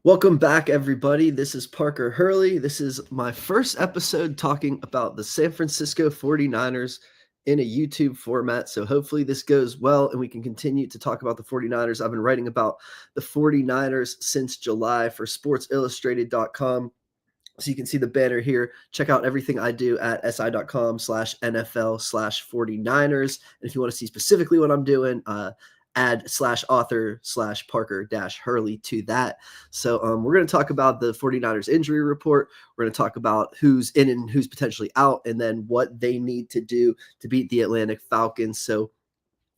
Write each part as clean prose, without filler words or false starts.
Welcome back, everybody. This is Parker Hurley. This is my first episode talking about the San Francisco 49ers in a YouTube format. So hopefully this goes well and we can continue to talk about the 49ers. I've been writing about the 49ers since July for sportsillustrated.com. So you can see the banner here. Check out everything I do at si.com/NFL/49ers. And if you want to see specifically what I'm doing, add /author/Parker-Hurley to that. So we're going to talk about the 49ers injury report. We're going to talk about who's in and who's potentially out, and then what they need to do to beat the Atlanta Falcons. So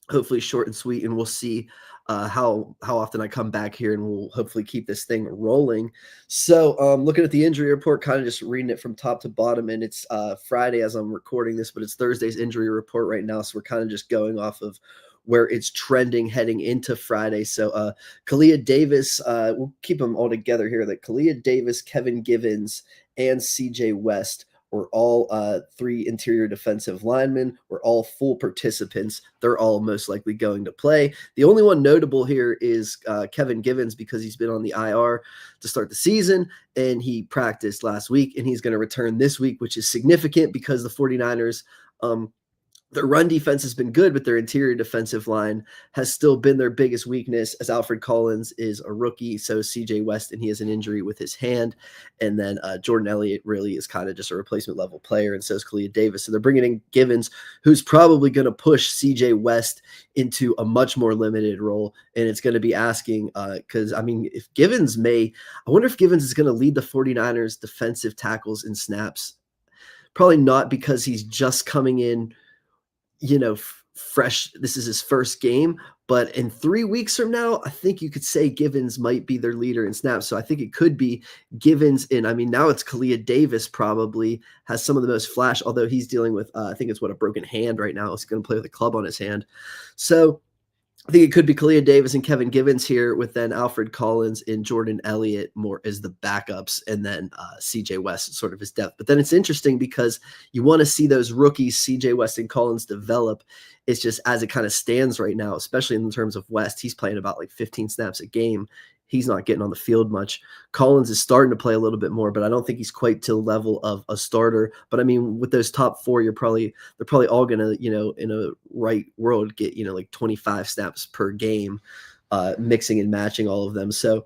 hopefully short and sweet, and we'll see how often I come back here, and we'll hopefully keep this thing rolling. So looking at the injury report, kind of just reading it from top to bottom, and it's Friday as I'm recording this, but it's Thursday's injury report right now, so we're kind of just going off of where it's trending heading into Friday. So Kalia Davis, we'll keep them all together here, that Kalia Davis, Kevin Givens, and CJ West were all three interior defensive linemen, were all full participants. They're all most likely going to play. The only one notable here is Kevin Givens, because he's been on the IR to start the season, and he practiced last week, and he's going to return this week, which is significant because the 49ers their run defense has been good, but their interior defensive line has still been their biggest weakness, as Alfred Collins is a rookie. So CJ West, and he has an injury with his hand. And then Jordan Elliott really is kind of just a replacement level player, and so is Kalia Davis. So they're bringing in Givens, who's probably going to push CJ West into a much more limited role. And it's going to be asking, because, I mean, I wonder if Givens is going to lead the 49ers defensive tackles in snaps. Probably not, because he's just coming in, fresh. This is his first game, but in 3 weeks from now, I think you could say Givens might be their leader in snaps. So I think it could be Givens. And I mean, now it's Kalia Davis probably has some of the most flash, although he's dealing with, I think it's a broken hand right now. He's going to play with a club on his hand. So I think it could be Kalia Davis and Kevin Givens here, with then Alfred Collins and Jordan Elliott more as the backups, and then CJ West sort of his depth. But then it's interesting because you want to see those rookies, CJ West and Collins, develop. It's just as it kind of stands right now, especially in terms of West, he's playing about like 15 snaps a game. He's not getting on the field much. Collins is starting to play a little bit more, but I don't think he's quite to the level of a starter. But I mean, with those top four, they're probably all gonna, in a right world, get like 25 snaps per game, mixing and matching all of them. So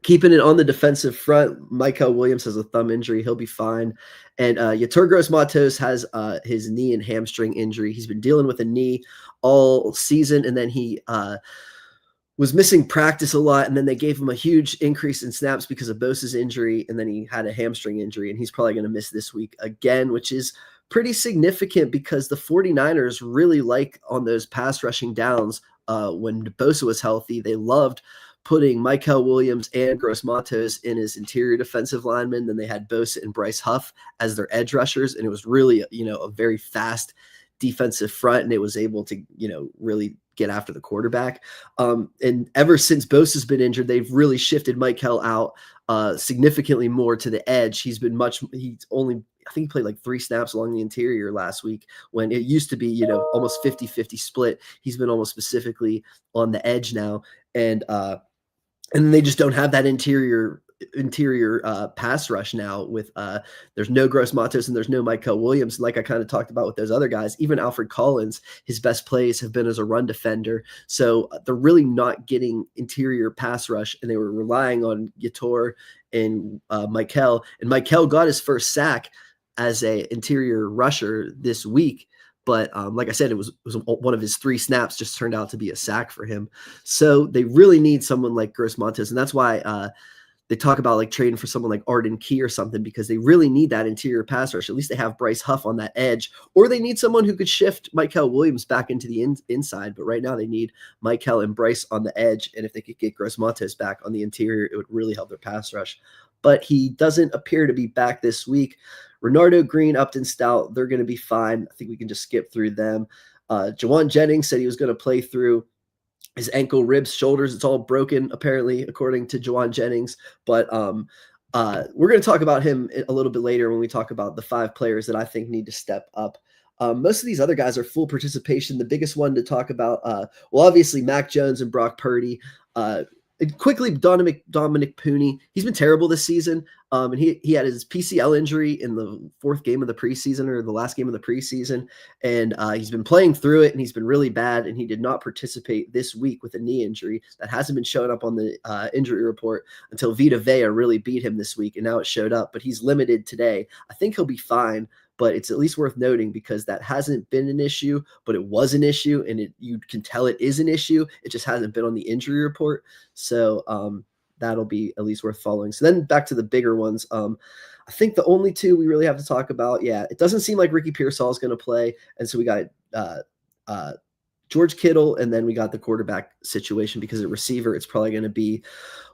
keeping it on the defensive front, Michael Williams has a thumb injury. He'll be fine. And Yetur Gross-Matos has his knee and hamstring injury. He's been dealing with a knee all season, and then he was missing practice a lot, and then they gave him a huge increase in snaps because of Bosa's injury, and then he had a hamstring injury, and he's probably going to miss this week again, which is pretty significant because the 49ers really like on those pass rushing downs when Bosa was healthy. They loved putting Michael Williams and Gross-Matos in as interior defensive linemen. Then they had Bosa and Bryce Huff as their edge rushers, and it was really, a very fast defensive front, and it was able to, really get after the quarterback. And ever since Bosa's been injured, they've really shifted Michael out significantly more to the edge. I think he played like 3 snaps along the interior last week, when it used to be, almost 50-50 split. He's been almost specifically on the edge now. And they just don't have that interior pass rush now with there's no Gross-Matos and there's no Michael Williams. Like I kind of talked about with those other guys, even Alfred Collins, his best plays have been as a run defender. So they're really not getting interior pass rush, and they were relying on Yetur and Michael. And Michael got his first sack as a interior rusher this week. But like I said, it was one of his 3 snaps just turned out to be a sack for him. So they really need someone like Gross-Matos, and that's why they talk about like trading for someone like Arden Key or something, because they really need that interior pass rush. At least they have Bryce Huff on that edge, or they need someone who could shift Michael Williams back into the inside. But right now they need Michael and Bryce on the edge, and if they could get Gross-Matos back on the interior, it would really help their pass rush. But he doesn't appear to be back this week. Renardo Green, Upton Stout, they're going to be fine. I think we can just skip through them. Jawan Jennings said he was going to play through his ankle, ribs, shoulders. It's all broken, apparently, according to Jawan Jennings. But we're going to talk about him a little bit later when we talk about the 5 players that I think need to step up. Most of these other guys are full participation. The biggest one to talk about, well, obviously Mac Jones and Brock Purdy. And quickly, Dominic Pooney, he's been terrible this season. And he had his PCL injury in the fourth game of the preseason or the last game of the preseason. And he's been playing through it and he's been really bad. And he did not participate this week with a knee injury that hasn't been showing up on the injury report until Vita Vea really beat him this week. And now it showed up, but he's limited today. I think he'll be fine. But it's at least worth noting because that hasn't been an issue, but it was an issue, and you can tell it is an issue. It just hasn't been on the injury report. So that'll be at least worth following. So then back to the bigger ones. I think the only two we really have to talk about, it doesn't seem like Ricky Pearsall is going to play. And so we got George Kittle, and then we got the quarterback situation because at receiver, it's probably going to be,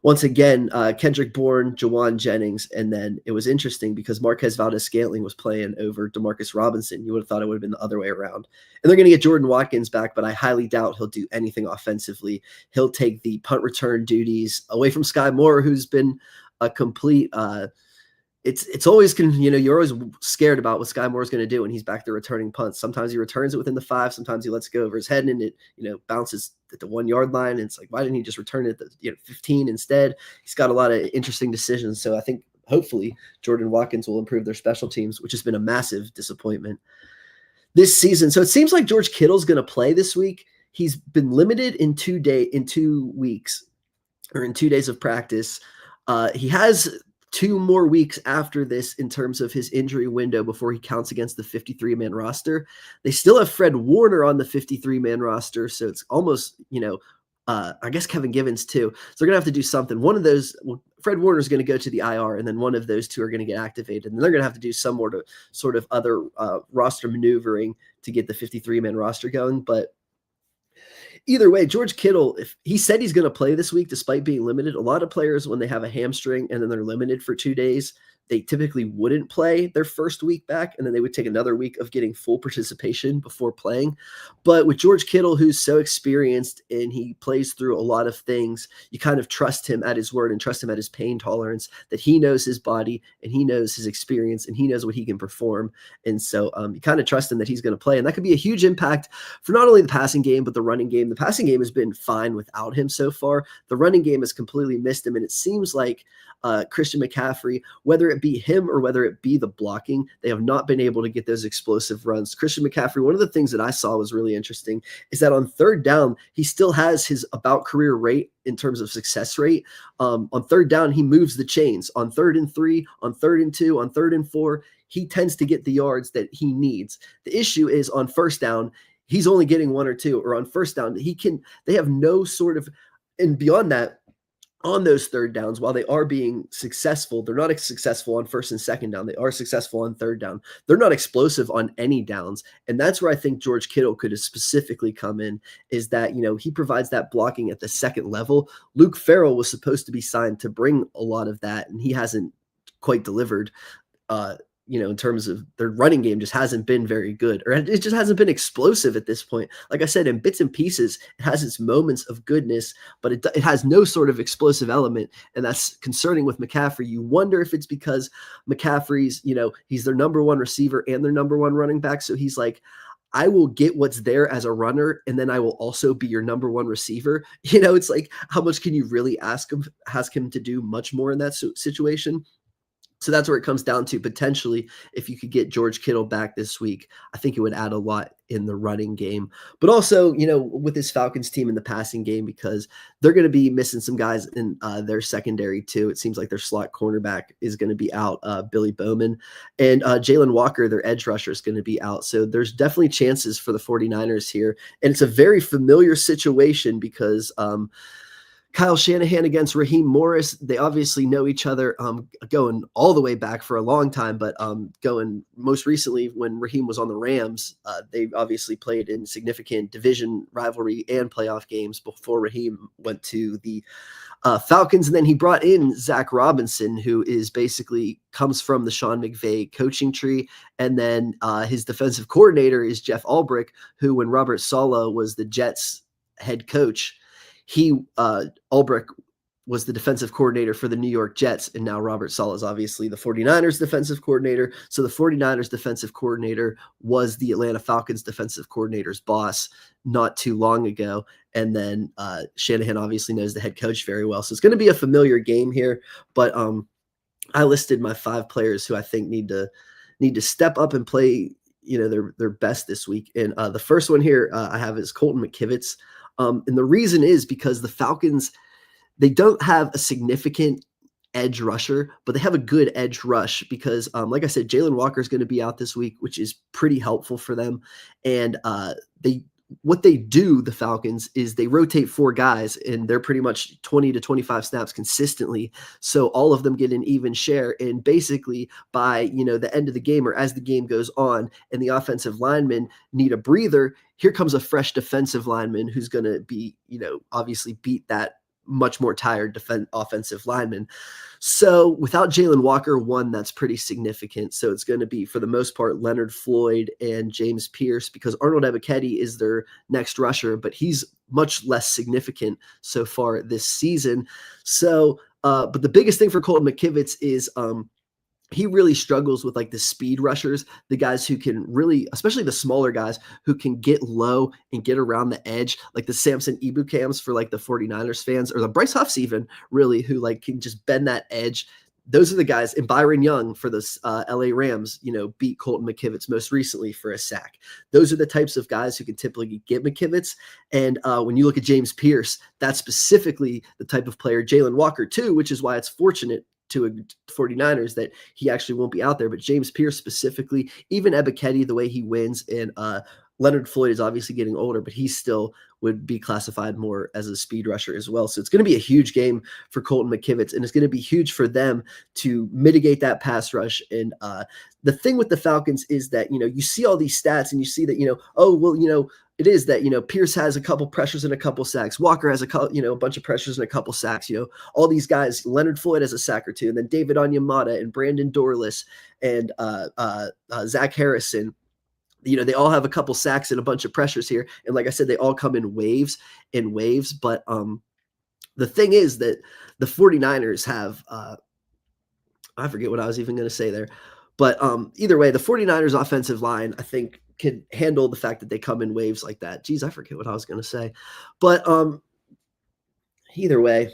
once again, Kendrick Bourne, Jawan Jennings, and then it was interesting because Marquez Valdez-Scantling was playing over Demarcus Robinson. You would have thought it would have been the other way around. And they're going to get Jordan Watkins back, but I highly doubt he'll do anything offensively. He'll take the punt return duties away from Sky Moore, who's been a complete it's always, you're always scared about what Sky Moore is going to do when he's back there returning punts. Sometimes he returns it within the 5. Sometimes he lets it go over his head and it, bounces at the 1 yard line. And it's like, why didn't he just return it at the 15 instead? He's got a lot of interesting decisions. So I think hopefully Jordan Watkins will improve their special teams, which has been a massive disappointment this season. So it seems like George Kittle's going to play this week. He's been limited in 2 weeks or in 2 days of practice. He has 2 more weeks after this in terms of his injury window before he counts against the 53-man roster. They still have Fred Warner on the 53-man roster, so it's almost, I guess Kevin Givens too. So they're going to have to do something. One of those, Fred Warner is going to go to the IR, and then one of those two are going to get activated. And they're going to have to do some more to sort of other roster maneuvering to get the 53-man roster going. But either way, George Kittle, if he said he's going to play this week despite being limited, a lot of players, when they have a hamstring and then they're limited for 2 days, they typically wouldn't play their first week back, and then they would take another week of getting full participation before playing. But with George Kittle, who's so experienced and he plays through a lot of things, you kind of trust him at his word and trust him at his pain tolerance, that he knows his body and he knows his experience and he knows what he can perform. And so you kind of trust him that he's going to play. And that could be a huge impact for not only the passing game, but the running game. The passing game has been fine without him so far. The running game has completely missed him. And it seems like Christian McCaffrey, whether it be him or whether it be the blocking, they have not been able to get those explosive runs. Christian McCaffrey, one of the things that I saw was really interesting is that on third down, he still has his about career rate in terms of success rate. On third down, he moves the chains. On 3rd and 3, on 3rd and 2, on 3rd and 4, he tends to get the yards that he needs. The issue is on first down, he's only getting 1 or 2, or on first down, they have no sort of, and beyond that, on those third downs, while they are being successful, they're not successful on first and second down. They are successful on third down. They're not explosive on any downs. And that's where I think George Kittle could have specifically come in, is that, he provides that blocking at the second level. Luke Farrell was supposed to be signed to bring a lot of that, and he hasn't quite delivered. In terms of their running game just hasn't been very good, or it just hasn't been explosive at this point. Like I said, in bits and pieces, it has its moments of goodness, but it has no sort of explosive element. And that's concerning with McCaffrey. You wonder if it's because McCaffrey's, he's their number 1 receiver and their number 1 running back. So he's like, I will get what's there as a runner, and then I will also be your number 1 receiver. It's like, how much can you really ask him to do much more in that situation? So that's where it comes down to. Potentially, if you could get George Kittle back this week, I think it would add a lot in the running game. But also, with this Falcons team in the passing game, because they're going to be missing some guys in their secondary too. It seems like their slot cornerback is going to be out, Billy Bowman, and Jalen Walker, their edge rusher, is going to be out. So there's definitely chances for the 49ers here. And it's a very familiar situation because Kyle Shanahan against Raheem Morris. They obviously know each other going all the way back for a long time, but going most recently when Raheem was on the Rams, they obviously played in significant division rivalry and playoff games before Raheem went to the Falcons. And then he brought in Zach Robinson, who is basically comes from the Sean McVay coaching tree. And then his defensive coordinator is Jeff Ulbrich, who when Robert Saleh was the Jets head coach, Ulbrich was the defensive coordinator for the New York Jets, and now Robert Saleh is obviously the 49ers defensive coordinator. So the 49ers defensive coordinator was the Atlanta Falcons defensive coordinator's boss not too long ago. And then Shanahan obviously knows the head coach very well. So it's going to be a familiar game here. But I listed my 5 players who I think need to step up and play, their best this week. And the first one here I have is Colton McKivitz. And the reason is because the Falcons, they don't have a significant edge rusher, but they have a good edge rush because, like I said, Jalen Walker is going to be out this week, which is pretty helpful for them. And what they do, the Falcons, is they rotate 4 guys, and they're pretty much 20 to 25 snaps consistently. So all of them get an even share. And basically, by the end of the game, or as the game goes on, and the offensive linemen need a breather, here comes a fresh defensive lineman who's going to be, obviously beat that much more tired offensive lineman. So without Jalen Walker, one, that's pretty significant. So it's going to be, for the most part, Leonard Floyd and James Pierce, because Arnold Ebiketie is their next rusher, but he's much less significant so far this season. So, but the biggest thing for Colton McKivitz is he really struggles with like the speed rushers, the guys who can really, especially the smaller guys who can get low and get around the edge, like the Samson Ebukams for like the 49ers fans, or the Bryce Huffs even, really, who like can just bend that edge. Those are the guys. And Byron Young for the LA Rams, beat Colton McKivitz most recently for a sack. Those are the types of guys who can typically get McKivitz. And when you look at James Pierce, that's specifically the type of player. Jalen Walker too, which is why it's fortunate to 49ers that he actually won't be out there. But James Pierce specifically, even Ebiketie, the way he wins, and Leonard Floyd is obviously getting older, but he still would be classified more as a speed rusher as well. So it's going to be a huge game for Colton McKivitz, and it's going to be huge for them to mitigate that pass rush. And the thing with the Falcons is that, you see all these stats and you see that, it is that, Pierce has a couple pressures and a couple sacks. Walker has a bunch of pressures and a couple sacks. All these guys, Leonard Floyd has a sack or two, and then David Onyemata and Brandon Dorless and Zach Harrison. They all have a couple sacks and a bunch of pressures here. And like I said, they all come in waves. But the thing is that the 49ers have, I forget what I was even going to say there. But either way, the 49ers offensive line, I think, can handle the fact that they come in waves like that. Geez, I forget what I was going to say. But either way,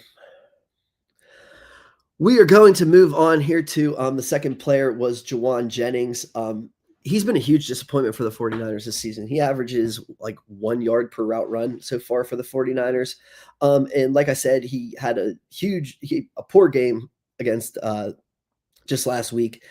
we are going to move on here to the second player was Jawan Jennings. He's been a huge disappointment for the 49ers this season. He averages like 1 yard per route run so far for the 49ers. And like I said, he had a poor game against just last week.